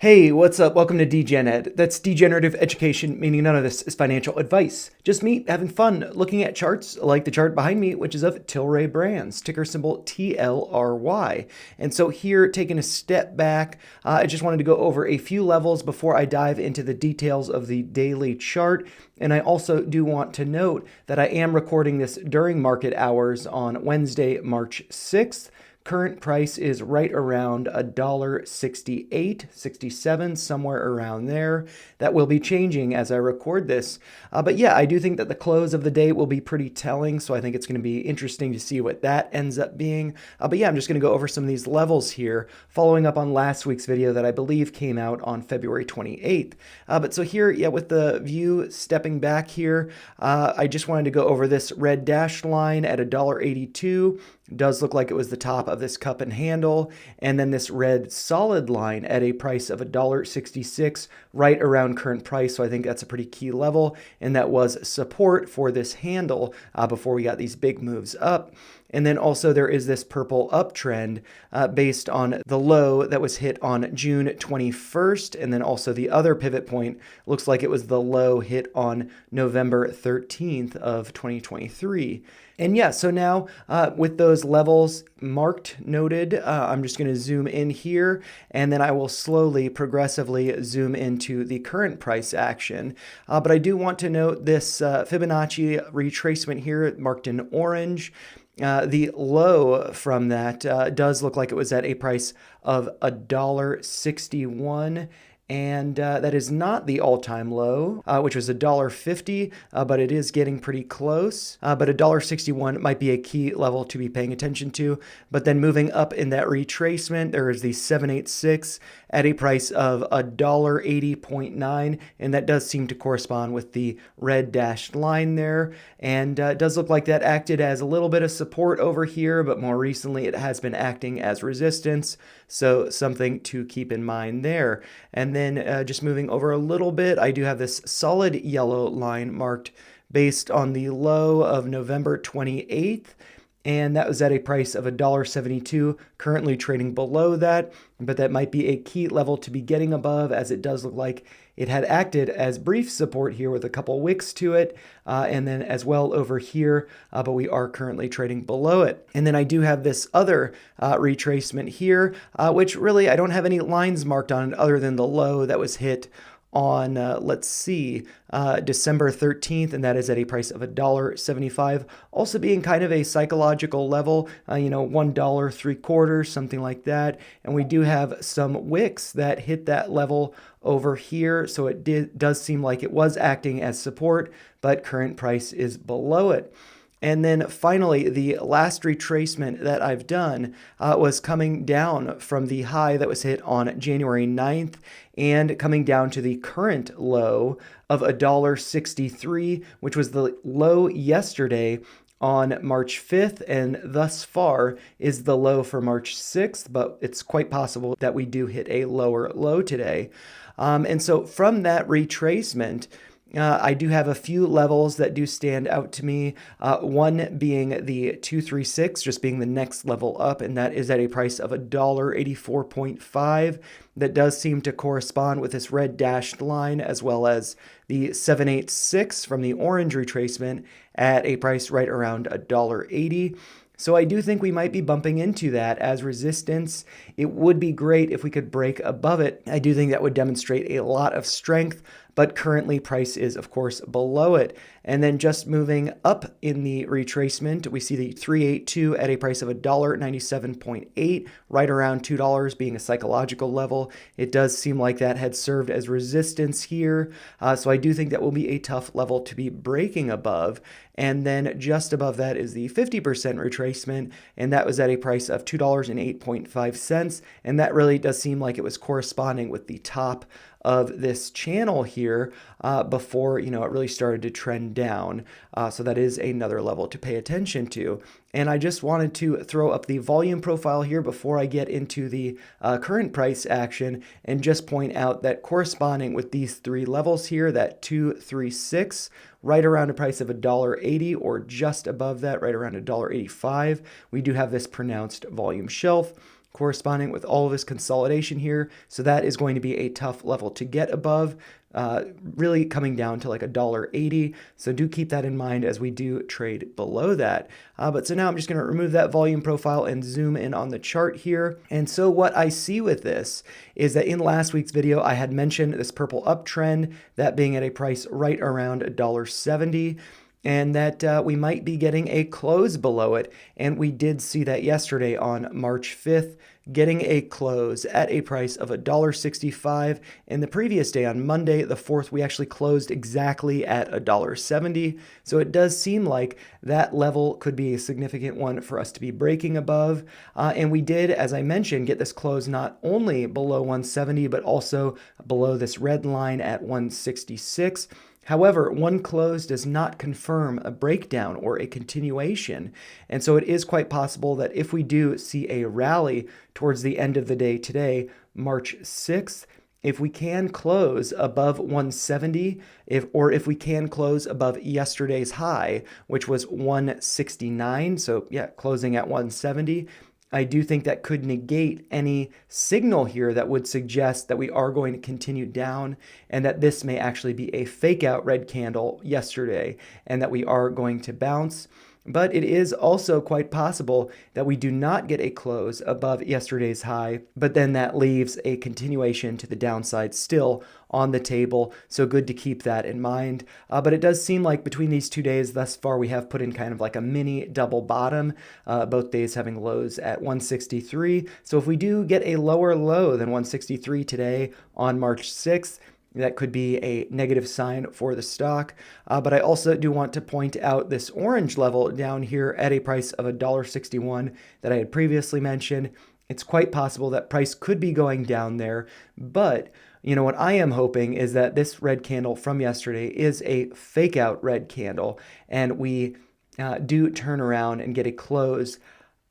Hey, what's up? Welcome to DGenEd. That's degenerative education, meaning none of this is financial advice. Just me having fun looking at charts like the chart behind me, which is of Tilray Brands, ticker symbol TLRY. And so here, taking a step back, I just wanted to go over a few levels before I dive into the details of the daily chart. And I also do want to note that I am recording this during market hours on Wednesday, March 6th. Current price is right around $1.68, 67, somewhere around there. That will be changing as I record this. But yeah, I do think that the close of the day will be pretty telling, so I think it's going to be interesting to see what that ends up being. But yeah, I'm just going to go over some of these levels here, following up on last week's video that I believe came out on February 28th. But so here, yeah, with the view stepping back here, I just wanted to go over this red dashed line at $1.82. Does look like it was the top of this cup and handle, and then this red solid line at a price of $1.66, right around current price. So I think that's a pretty key level, and that was support for this handle before we got these big moves up. And then also there is this purple uptrend based on the low that was hit on June 21st. And then also the other pivot point looks like it was the low hit on November 13th of 2023. And yeah, so now with those levels marked, noted, I'm just going to zoom in here, and then I will slowly, progressively zoom into the current price action. But I do want to note this Fibonacci retracement here marked in orange. The low from that does look like it was at a price of $1.61. And that is not the all-time low, which was $1.50, but it is getting pretty close. But $1.61 might be a key level to be paying attention to. But then moving up in that retracement, there is the 786 at a price of $1.80.9, and that does seem to correspond with the red dashed line there. And it does look like that acted as a little bit of support over here, but more recently it has been acting as resistance. So something to keep in mind there. And then just moving over a little bit, I do have this solid yellow line marked based on the low of November 28th. And that was at a price of $1.72, currently trading below that. But that might be a key level to be getting above, as it does look like it had acted as brief support here with a couple wicks to it, and then as well over here, but we are currently trading below it. And then I do have this other retracement here, which really I don't have any lines marked on it other than the low that was hit on, December 13th, and that is at a price of $1.75, also being kind of a psychological level, $1.75, something like that. And we do have some wicks that hit that level over here, so it does seem like it was acting as support, but current price is below it. And then finally, the last retracement that I've done was coming down from the high that was hit on January 9th and coming down to the current low of $1.63, which was the low yesterday on March 5th, and thus far is the low for March 6th, but it's quite possible that we do hit a lower low today. And so from that retracement, I do have a few levels that do stand out to me. One being the 236, just being the next level up, and that is at a price of $1.84.5. That does seem to correspond with this red dashed line, as well as the 786 from the orange retracement at a price right around $1.80. So I do think we might be bumping into that as resistance. It would be great if we could break above it. I do think that would demonstrate a lot of strength, but currently price is, of course, below it. And then just moving up in the retracement, we see the 382 at a price of $1.97.8, right around $2 being a psychological level. It does seem like that had served as resistance here. So I do think that will be a tough level to be breaking above. And then just above that is the 50% retracement, and that was at a price of $2.08.5. And that really does seem like it was corresponding with the top of this channel here before it really started to trend down. So that is another level to pay attention to. And I just wanted to throw up the volume profile here before I get into the current price action, and just point out that corresponding with these three levels here, that 236, right around a price of $1.80, or just above that, right around $1.85, we do have this pronounced volume shelf. corresponding with all of this consolidation here. So that is going to be a tough level to get above, really coming down to like $1.80. So do keep that in mind as we do trade below that. But so now I'm just going to remove that volume profile and zoom in on the chart here. And so what I see with this is that in last week's video, I had mentioned this purple uptrend, that being at a price right around $1.70. And that we might be getting a close below it. And we did see that yesterday on March 5th, getting a close at a price of $1.65. And the previous day on Monday, the 4th, we actually closed exactly at $1.70. So it does seem like that level could be a significant one for us to be breaking above. And we did, as I mentioned, get this close not only below 170, but also below this red line at 166. However, one close does not confirm a breakdown or a continuation. And so it is quite possible that if we do see a rally towards the end of the day today, March 6th, if we can close above 170, if we can close above yesterday's high, which was 169, so yeah, closing at 170, I do think that could negate any signal here that would suggest that we are going to continue down and that this may actually be a fake out red candle yesterday and that we are going to bounce. But it is also quite possible that we do not get a close above yesterday's high, but then that leaves a continuation to the downside still on the table. So good to keep that in mind. But it does seem like between these 2 days thus far, we have put in kind of like a mini double bottom, both days having lows at 163. So if we do get a lower low than 163 today on March 6th, that could be a negative sign for the stock. But I also do want to point out this orange level down here at a price of $1.61 that I had previously mentioned. It's quite possible that price could be going down there. But you know what I am hoping is that this red candle from yesterday is a fake out red candle. And we do turn around and get a close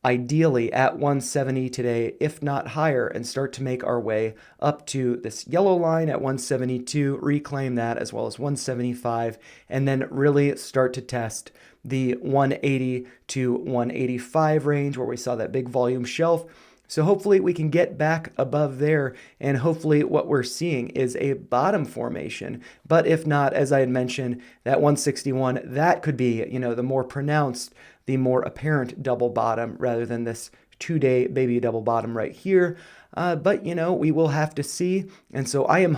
ideally at 170 today, if not higher, and start to make our way up to this yellow line at 172, reclaim that as well as 175, and then really start to test the 180 to 185 range where we saw that big volume shelf. So hopefully we can get back above there, and hopefully what we're seeing is a bottom formation. But if not, as I had mentioned, that 161, that could be, the more pronounced, the more apparent double bottom rather than this 2-day baby double bottom right here. But, we will have to see. And so I am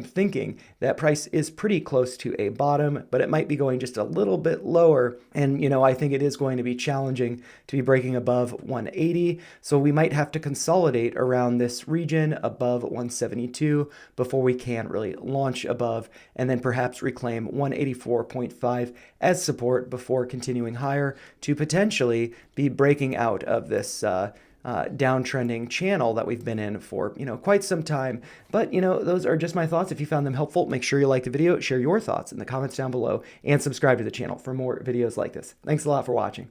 thinking that price is pretty close to a bottom, but it might be going just a little bit lower. And, I think it is going to be challenging to be breaking above 180. So we might have to consolidate around this region above 172 before we can really launch above and then perhaps reclaim 184.5 as support before continuing higher to potentially be breaking out of this downtrending channel that we've been in for, quite some time. But, those are just my thoughts. If you found them helpful, make sure you like the video, share your thoughts in the comments down below, and subscribe to the channel for more videos like this. Thanks a lot for watching.